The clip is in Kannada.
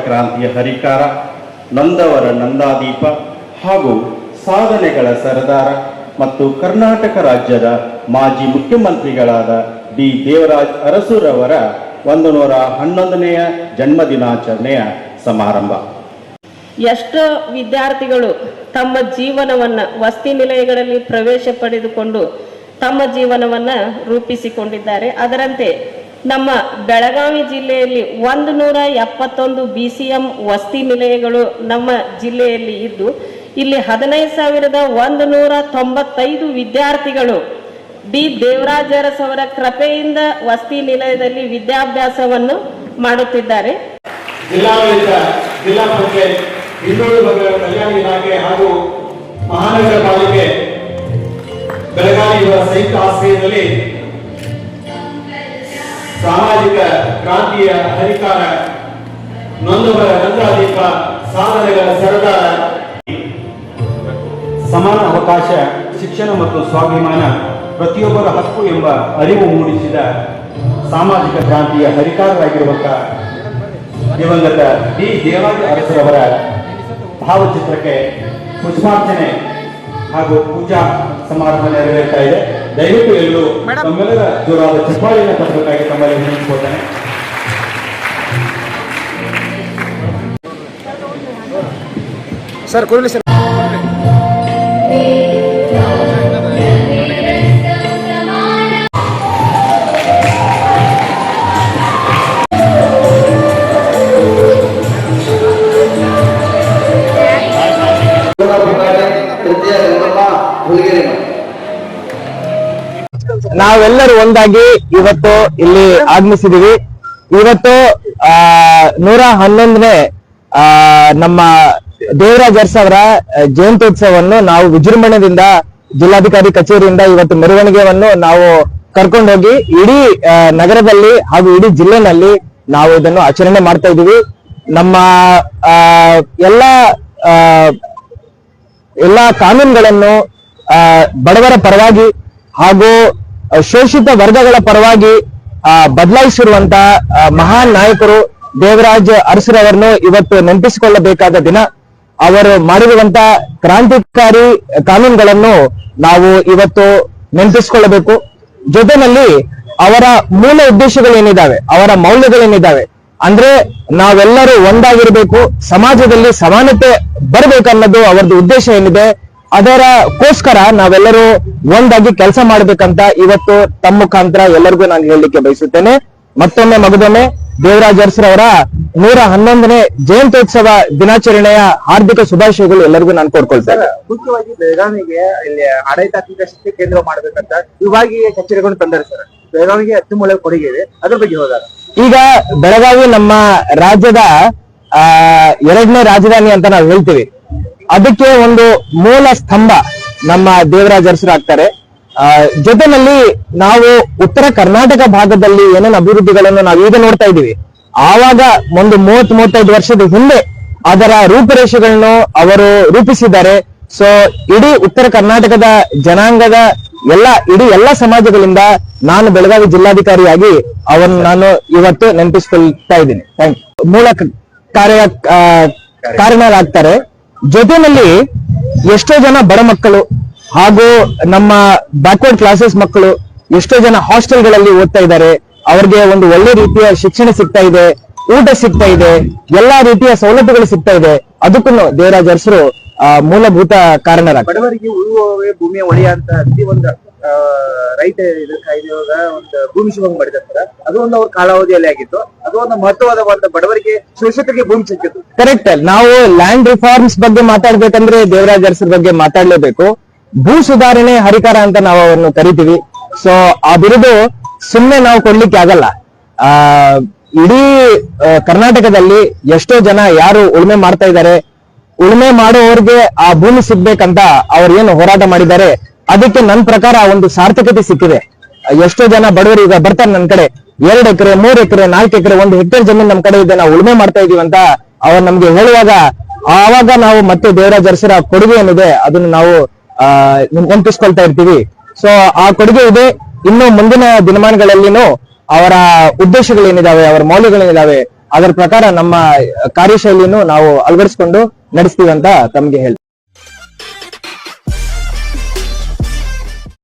ಕ್ರಾಂತಿಯ ಹರಿಕಾರ, ನೊಂದವರ ನಂದಾದೀಪ ಹಾಗೂ ಸಾಧನೆಗಳ ಸರದಾರ ಮತ್ತು ಕರ್ನಾಟಕ ರಾಜ್ಯದ ಮಾಜಿ ಮುಖ್ಯಮಂತ್ರಿಗಳಾದ ಡಿ ದೇವರಾಜ್ ಅರಸುರವರ 111ನೆಯ ಜನ್ಮದಿನಾಚರಣೆಯ ಸಮಾರಂಭ. ಎಷ್ಟೋ ವಿದ್ಯಾರ್ಥಿಗಳು ತಮ್ಮ ಜೀವನವನ್ನು ವಸತಿ ನಿಲಯಗಳಲ್ಲಿ ಪ್ರವೇಶ ಪಡೆದುಕೊಂಡು ತಮ್ಮ ಜೀವನವನ್ನು ರೂಪಿಸಿಕೊಂಡಿದ್ದಾರೆ. ಅದರಂತೆ ನಮ್ಮ ಬೆಳಗಾವಿ ಜಿಲ್ಲೆಯಲ್ಲಿ 171 BCM ವಸತಿ ನಿಲಯಗಳು ನಮ್ಮ ಜಿಲ್ಲೆಯಲ್ಲಿ ಇದ್ದು ಇಲ್ಲಿ 15,195 ವಿದ್ಯಾರ್ಥಿಗಳು ಡಿ ದೇವರಾಜ್ ಅರಸ್ ಅವರ ಕೃಪೆಯಿಂದ ವಸತಿ ನಿಲಯದಲ್ಲಿ ವಿದ್ಯಾಭ್ಯಾಸವನ್ನು ಮಾಡುತ್ತಿದ್ದಾರೆ. ಜಿಲ್ಲಾಡಳಿತ, ಜಿಲ್ಲಾ ಪಂಚಾಯತ್, ಹಿಂದುಳಿದ ವರ್ಗಗಳ ಕಲ್ಯಾಣ ಇಲಾಖೆ ಹಾಗೂ ಮಹಾನಗರ ಪಾಲಿಕೆ ಬೆಳಗಾವಿ ಇವರ ಸಂಯುಕ್ತ ಆಶ್ರಯದಲ್ಲಿ ಸಾಮಾಜಿಕ ಕ್ರಾಂತಿಯ ಹರಿಕಾರ, ನೊಂದವರ ನಂದಾದೀಪ, ಸಾಧನೆಗಳ ಸರದಾರ, ಸಮಾನ ಅವಕಾಶ, ಶಿಕ್ಷಣ ಮತ್ತು ಸ್ವಾಭಿಮಾನ ಪ್ರತಿಯೊಬ್ಬರ ಹಕ್ಕು ಎಂಬ ಅರಿವು ಮೂಡಿಸಿದ ಸಾಮಾಜಿಕ ಕ್ರಾಂತಿಯ ಹರಿಕಾರರಾಗಿರುವಂತಹ ದಿವಂಗತ ಡಿ ದೇವರಾಜ್ ಅರಸರವರ ಭಾವಚಿತ್ರಕ್ಕೆ ಪುಷ್ಪಾರ್ಚನೆ ಹಾಗೂ ಪೂಜಾ ಸಮಾರಂಭ ನೆರವೇರ್ತಾ ಇದೆ. ದಯವಿಟ್ಟು ಎಲ್ಲರೂ ತಮ್ಮೆಲ್ಲರ ಜೋರಾದ ಚಪ್ಪಾಳೆಯನ್ನು ತರಬೇಕಾಗಿ ತಮ್ಮಲ್ಲಿ ವಿನಂತಿಸಿಕೊಳ್ತೇನೆ. ಸರ್ ಕೊಡಲಿ ಸರ್. ನಾವೆಲ್ಲರೂ ಒಂದಾಗಿ ಇವತ್ತು ಇಲ್ಲಿ ಆಗಮಿಸಿದೀವಿ. ಇವತ್ತು 111ನೇ ನಮ್ಮ ದೇವರಾಜ್ ಅರಸ್ ಅವರ ಜಯಂತ್ಯೋತ್ಸವವನ್ನು ನಾವು ವಿಜೃಂಭಣೆಯಿಂದ ಜಿಲ್ಲಾಧಿಕಾರಿ ಕಚೇರಿಯಿಂದ ಇವತ್ತು ಮೆರವಣಿಗೆಯನ್ನು ನಾವು ಕರ್ಕೊಂಡು ಹೋಗಿ ಇಡೀ ನಗರದಲ್ಲಿ ಹಾಗೂ ಇಡೀ ಜಿಲ್ಲೆನಲ್ಲಿ ನಾವು ಇದನ್ನು ಆಚರಣೆ ಮಾಡ್ತಾ ಇದ್ದೀವಿ. ನಮ್ಮ ಎಲ್ಲ ಕಾನೂನುಗಳನ್ನು ಬಡವರ ಪರವಾಗಿ ಹಾಗೂ ಶೋಷಿತ ವರ್ಗಗಳ ಪರವಾಗಿ ಬದಲಾಯಿಸಿರುವಂತ ಮಹಾನ್ ನಾಯಕರು ದೇವರಾಜ್ ಅರಸರವರನ್ನು ಇವತ್ತು ನೆನಪಿಸಿಕೊಳ್ಳಬೇಕಾದ ದಿನ. ಅವರು ಮಾಡಿರುವಂತ ಕ್ರಾಂತಿಕಾರಿ ಕಾನೂನುಗಳನ್ನು ನಾವು ಇವತ್ತು ನೆನಪಿಸಿಕೊಳ್ಳಬೇಕು. ಜೊತೆಯಲ್ಲಿ ಅವರ ಮೂಲ ಉದ್ದೇಶಗಳೇನಿದ್ದಾವೆ, ಅವರ ಮೌಲ್ಯಗಳೇನಿದ್ದಾವೆ ಅಂದ್ರೆ ನಾವೆಲ್ಲರೂ ಒಂದಾಗಿರ್ಬೇಕು, ಸಮಾಜದಲ್ಲಿ ಸಮಾನತೆ ಬರ್ಬೇಕನ್ನೋದು ಅವರದ್ದು ಉದ್ದೇಶ ಏನಿದೆ, ಅದರಕ್ಕೋಸ್ಕರ ನಾವೆಲ್ಲರೂ ಒಂದಾಗಿ ಕೆಲಸ ಮಾಡ್ಬೇಕಂತ ಇವತ್ತು ತಮ್ಮ ಮುಖಾಂತರ ಎಲ್ಲರಿಗೂ ನಾನು ಹೇಳಲಿಕ್ಕೆ ಬಯಸುತ್ತೇನೆ. ಮತ್ತೊಮ್ಮೆ ಮಗದೊಮ್ಮೆ ದೇವರಾಜ್ ಅರಸರವರ 111ನೇ ಜಯಂತ್ಯೋತ್ಸವ ದಿನಾಚರಣೆಯ ಹಾರ್ದಿಕ ಶುಭಾಶಯಗಳು ಎಲ್ಲರಿಗೂ ನಾನು ಕೋರ್ಕೊಳ್ತೇನೆ. ಮುಖ್ಯವಾಗಿ ಬೆಳಗಾವಿಗೆ ಇಲ್ಲಿ ಆಡಳಿತಾತ್ಮಕ ಶಕ್ತಿ ಕೇಂದ್ರ ಮಾಡ್ಬೇಕಂತ ವಿಭಾಗೀಯ ಕಚೇರಿಗಳನ್ನು ತಂದರೆ ಸರ್, ಬೆಳಗಾವಿಗೆ ಅತ್ಯುಮೂಲ ಕೊಡುಗೆ ಇದೆ, ಅದ್ರ ಬಗ್ಗೆ ಹೋದಾಗ ಈಗ ಬೆಳಗಾವಿ ನಮ್ಮ ರಾಜ್ಯದ 2ನೇ ರಾಜಧಾನಿ ಅಂತ ನಾವು ಹೇಳ್ತೀವಿ. ಅದಕ್ಕೆ ಒಂದು ಮೂಲ ಸ್ತಂಭ ನಮ್ಮ ದೇವರಾಜ್ ಅರಸರು ಆಗ್ತಾರೆ. ಜೊತೆನಲ್ಲಿ ನಾವು ಉತ್ತರ ಕರ್ನಾಟಕ ಭಾಗದಲ್ಲಿ ಏನೇನು ಅಭಿವೃದ್ಧಿಗಳನ್ನು ನಾವು ಈಗ ನೋಡ್ತಾ ಇದ್ದೀವಿ, ಆವಾಗ ಒಂದು 30-35 ವರ್ಷದ ಹಿಂದೆ ಅದರ ರೂಪುರೇಷೆಗಳನ್ನು ಅವರು ರೂಪಿಸಿದ್ದಾರೆ. ಸೊ ಇಡೀ ಉತ್ತರ ಕರ್ನಾಟಕದ ಜನಾಂಗದ ಇಡೀ ಎಲ್ಲ ಸಮಾಜಗಳಿಂದ ನಾನು ಬೆಳಗಾವಿ ಜಿಲ್ಲಾಧಿಕಾರಿಯಾಗಿ ಅವರನ್ನು ನಾನು ಇವತ್ತು ನೆನಪಿಸಿಕೊಳ್ತಾ ಇದ್ದೀನಿ. Thank you. ಮೂಲ ಕಾರಣರಾಗ್ತಾರೆ. ಜೊತೆನಲ್ಲಿ ಎಷ್ಟೋ ಜನ ಬಡ ಮಕ್ಕಳು ಹಾಗೂ ನಮ್ಮ ಬ್ಯಾಕ್ವರ್ಡ್ ಕ್ಲಾಸಸ್ ಮಕ್ಕಳು ಎಷ್ಟೋ ಜನ ಹಾಸ್ಟೆಲ್ಗಳಲ್ಲಿ ಓದ್ತಾ ಇದ್ದಾರೆ. ಅವ್ರಿಗೆ ಒಂದು ಒಳ್ಳೆ ರೀತಿಯ ಶಿಕ್ಷಣ ಸಿಗ್ತಾ ಇದೆ, ಊಟ ಸಿಗ್ತಾ ಇದೆ, ಎಲ್ಲಾ ರೀತಿಯ ಸೌಲಭ್ಯಗಳು ಸಿಗ್ತಾ ಇದೆ. ಅದಕ್ಕೂ ದೇವರಾಜ್ ಅರಸರು ಮೂಲಭೂತ ಕಾರಣರಾಗ್ತಾರೆ. ಬಡವರಿಗೆ ಉಳುವವೇ ಭೂಮಿಯ ಒಡೆಯ ಅಂತ ಅಂತಿ ಒಂದು ರೈತ ಇವಾಗ ಒಂದು ಭೂಮಿ ಶಿವಂಗ್ ಮಾಡಿದ್ದಾರೆ ಸರ್. ಅದು ಒಂದು ಅವ್ರ ಕಾಲಾವಧಿಯಲ್ಲಿ ಆಗಿತ್ತು. ಅದು ಒಂದು ಮಹತ್ವವಾದ ಒಂದು ಬಡವರಿಗೆ ಶೋಷಿತರಿಗೆ ಭೂಮಿ ಸಿಕ್ಕಿತ್ತು. ಕರೆಕ್ಟ್. ನಾವು ಲ್ಯಾಂಡ್ ರಿಫಾರ್ಮ್ಸ್ ಬಗ್ಗೆ ಮಾತಾಡ್ಬೇಕಂದ್ರೆ ದೇವರಾಜ್ ಅರಸರ ಬಗ್ಗೆ ಮಾತಾಡ್ಲೇಬೇಕು. ಭೂ ಸುಧಾರಣೆ ಹರಿಕಾರ ಅಂತ ನಾವು ಅವರನ್ನು ಕರಿತೀವಿ. ಸೊ ಆ ಬಿರುದು ಸುಮ್ಮನೆ ನಾವು ಕೊಡ್ಲಿಕ್ಕೆ ಆಗಲ್ಲ. ಇಡೀ ಕರ್ನಾಟಕದಲ್ಲಿ ಎಷ್ಟೋ ಜನ ಯಾರು ಉಳುಮೆ ಮಾಡ್ತಾ ಇದ್ದಾರೆ, ಉಳುಮೆ ಮಾಡೋರ್ಗೆ ಆ ಭೂಮಿ ಸಿಗ್ಬೇಕಂತ ಅವ್ರು ಏನು ಹೋರಾಟ ಮಾಡಿದ್ದಾರೆ, ಅದಕ್ಕೆ ನನ್ನ ಪ್ರಕಾರ ಒಂದು ಸಾರ್ಥಕತೆ ಸಿಕ್ಕಿದೆ. ಎಷ್ಟೋ ಜನ ಬಡವರು ಈಗ ಬರ್ತಾರೆ ನನ್ನ ಕಡೆ, 2 ಎಕರೆ 3 ಎಕರೆ 4 ಎಕರೆ 1 ಹೆಕ್ಟೇರ್ ಜಮೀನ್ ನಮ್ ಕಡೆ ಇದೆ, ನಾವು ಉಳುಮೆ ಮಾಡ್ತಾ ಇದೀವಿ ಅಂತ ಅವ್ರು ನಮ್ಗೆ ಹೇಳುವಾಗ ಆವಾಗ ನಾವು ಮತ್ತೆ ದೇವರಾಜ್ ಅರಸರ ಕೊಡುಗೆ ಏನಿದೆ ಅದನ್ನು ನಾವು ನೆನಪಿಸ್ಕೊಳ್ತಾ ಇರ್ತೀವಿ. ಸೊ ಆ ಕೊಡುಗೆ ಇದೆ. ಇನ್ನು ಮುಂದಿನ ದಿನಮಾನಗಳಲ್ಲಿನೂ ಅವರ ಉದ್ದೇಶಗಳೇನಿದಾವೆ, ಅವರ ಮೌಲ್ಯಗಳೇನಿದಾವೆ, ಅದರ ಪ್ರಕಾರ ನಮ್ಮ ಕಾರ್ಯಶೈಲಿಯನ್ನು ನಾವು ಅಳವಡಿಸಿಕೊಂಡು ನಡೆಸ್ತೀವಿ ಅಂತ ತಮ್ಗೆ ಹೇಳ್ತೀವಿ.